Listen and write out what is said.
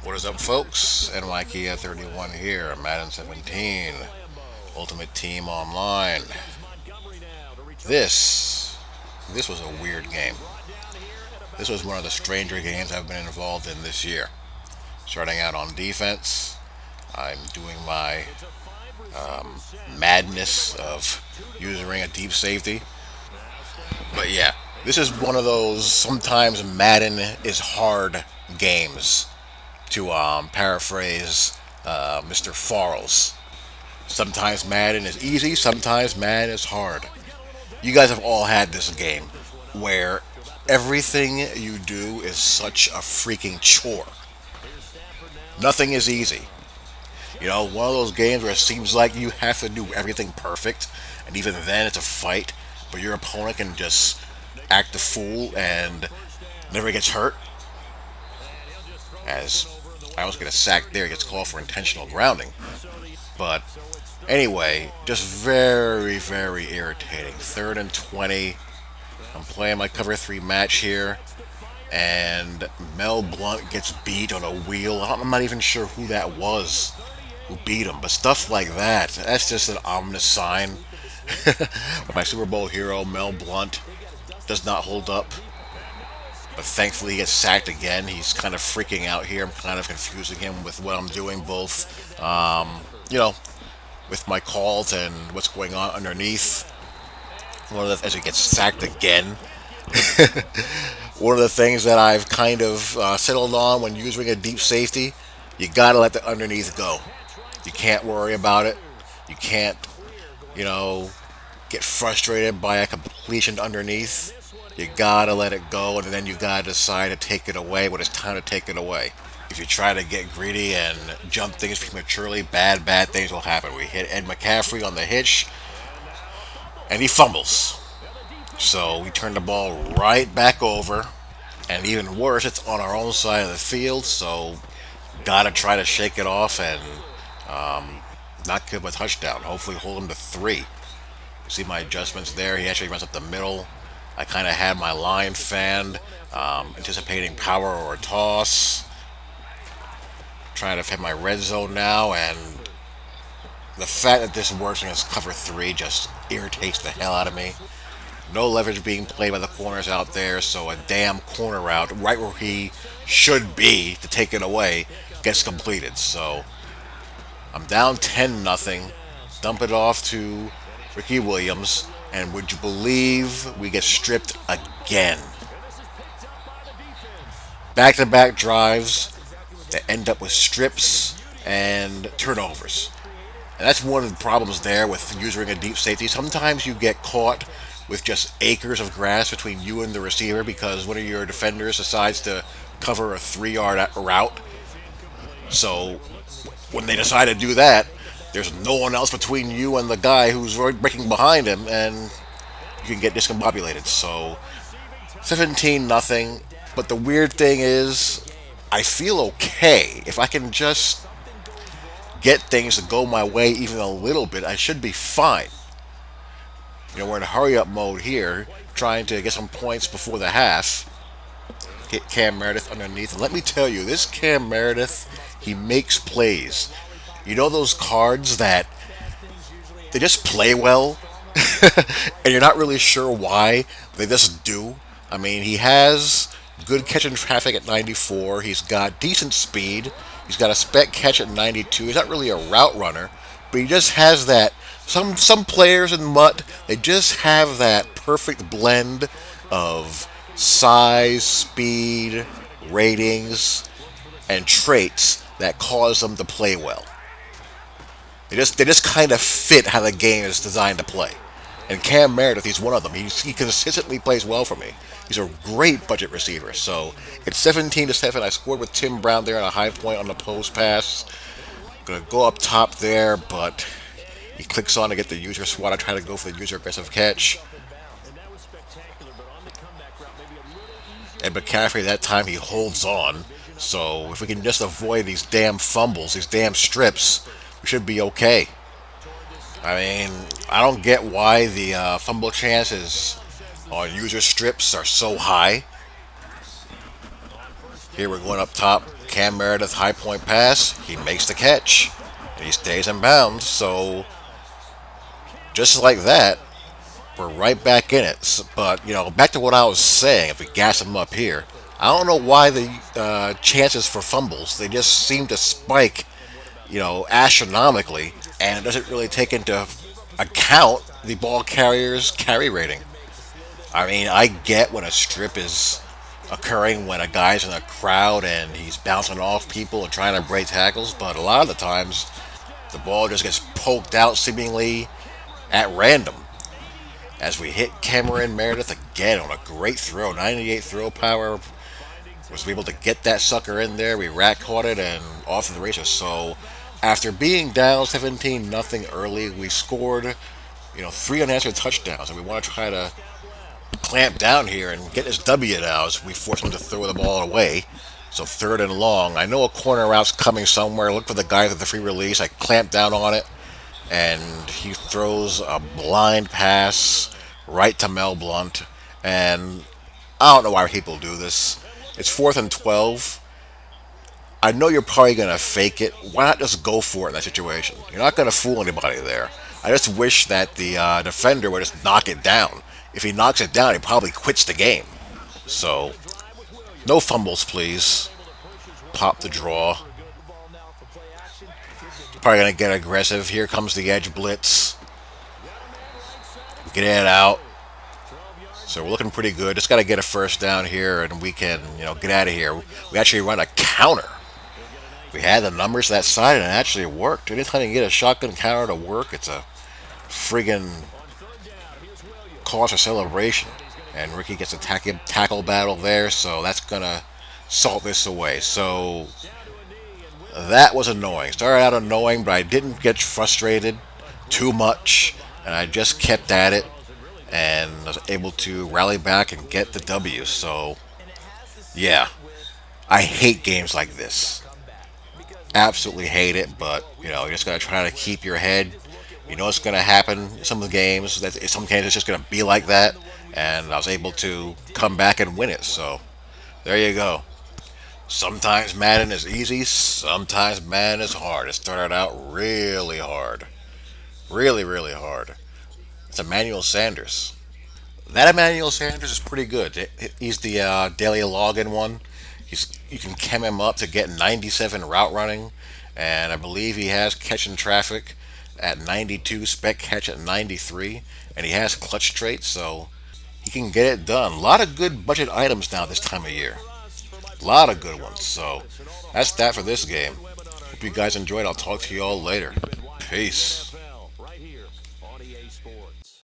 What is up, folks? NYKia31 here, Madden 17, Ultimate Team Online. This, this was a weird game. This was one of the stranger games I've been involved in this year. Starting out on defense, I'm doing my madness of using a deep safety. But yeah, this is one of those sometimes Madden is hard games, to paraphrase Mr. Farls. Sometimes Madden is easy, sometimes Madden is hard. You guys have all had this game where everything you do is such a freaking chore. Nothing is easy. You know, one of those games where it seems like you have to do everything perfect, and even then it's a fight, but your opponent can just act a fool and never gets hurt. As I almost get a sack there, he gets called for intentional grounding. But anyway, just very, very irritating. Third and 20. I'm playing my cover three match here, and Mel Blunt gets beat on a wheel. I'm not even sure who that was who beat him, but stuff like that's just an ominous sign. My Super Bowl hero, Mel Blunt, does not hold up, but thankfully he gets sacked again. He's kind of freaking out here. I'm kind of confusing him with what I'm doing, both, you know, with my calls and what's going on underneath. As he gets sacked again, one of the things that I've kind of settled on when using a deep safety, you gotta let the underneath go. You can't worry about it. You can't, you know, get frustrated by a completion underneath. You gotta let it go, and then you gotta decide to take it away when it's time to take it away. If you try to get greedy and jump things prematurely, bad things will happen. We hit Ed McCaffrey on the hitch, and he fumbles. So we turn the ball right back over, and even worse, it's on our own side of the field. So gotta try to shake it off and not give him a touchdown. Hopefully, hold him to three. You see my adjustments there. He actually runs up the middle. I kind of had my line fanned, anticipating power or a toss. Trying to hit my red zone now, and the fact that this works against cover three just irritates the hell out of me. No leverage being played by the corners out there, so a damn corner route right where he should be to take it away gets completed. So I'm down 10-0. Dump it off to Ricky Williams, and would you believe we get stripped again? Back-to-back drives that end up with strips and turnovers. And that's one of the problems there with using a deep safety. Sometimes you get caught with just acres of grass between you and the receiver because one of your defenders decides to cover a 3 yard route. So when they decide to do that, there's no one else between you and the guy who's right breaking behind him, and you can get discombobulated. So 17 nothing. But the weird thing is, I feel okay if I can just get things to go my way even a little bit. I should be fine. You know, we're in hurry up mode here, trying to get some points before the half. Hit Cam Meredith underneath. And let me tell you, this Cam Meredith, he makes plays. You know those cards that they just play well, and you're not really sure why, but they just do. I mean, he has good catch in traffic at 94. He's got decent speed. He's got a spec catch at 92. He's not really a route runner, but he just has that. Some players in Mutt, they just have that perfect blend of size, speed, ratings, and traits that cause them to play well. They just kind of fit how the game is designed to play. And Cam Meredith, he's one of them. He consistently plays well for me. He's a great budget receiver. So it's 17-7. I scored with Tim Brown there on a high point on the post pass. Gonna go up top there, but he clicks on to get the user swat. I try to go for the user aggressive catch. And McCaffrey that time he holds on. So if we can just avoid these damn fumbles, these damn strips, we should be okay. I mean, I don't get why the fumble chances on user strips are so high. Here we're going up top. Cam Meredith, high point pass. He makes the catch. And he stays in bounds. So, just like that, we're right back in it. But, back to what I was saying, if we gas him up here, I don't know why the chances for fumbles, they just seem to spike, astronomically. And it doesn't really take into account the ball carrier's carry rating. I mean, I get when a strip is occurring when a guy's in a crowd and he's bouncing off people and trying to break tackles, but a lot of the times the ball just gets poked out seemingly at random. As we hit Cameron Meredith again on a great throw, 98 throw power, was able to get that sucker in there. We rat caught it and off to the races. So after being down 17 nothing early, we scored, three unanswered touchdowns, and we want to try to clamp down here and get this W now as we force him to throw the ball away. So third and long. I know a corner route's coming somewhere. Look for the guy with the free release. I clamp down on it, and he throws a blind pass right to Mel Blunt. And I don't know why people do this. It's fourth and 12. I know you're probably going to fake it. Why not just go for it in that situation? You're not going to fool anybody there. I just wish that the defender would just knock it down. If he knocks it down, he probably quits the game. So, no fumbles, please. Pop the draw. Probably going to get aggressive. Here comes the edge blitz. Get it out. So we're looking pretty good. Just got to get a first down here, and we can, get out of here. We actually run a counter. We had the numbers that side, and it actually worked. Anytime you get a shotgun counter to work, it's a friggin' cause for celebration. And Ricky gets a tackle battle there, so that's gonna salt this away. So that was annoying. Started out annoying, but I didn't get frustrated too much, and I just kept at it and was able to rally back and get the W. So yeah, I hate games like this. Absolutely hate it, but you just gotta try to keep your head. You know what's gonna happen in some of the games. That some games it's just gonna be like that, and I was able to come back and win it. So there you go. Sometimes Madden is easy, sometimes Madden is hard. It started out really hard, really really hard. It's Emmanuel Sanders. That Emmanuel Sanders is pretty good. He's the daily login one. You can chem him up to get 97 route running, and I believe he has catching traffic at 92, spec catch at 93, and he has clutch traits, so he can get it done. A lot of good budget items now this time of year. A lot of good ones. So that's that for this game. Hope you guys enjoyed. I'll talk to you all later. Peace.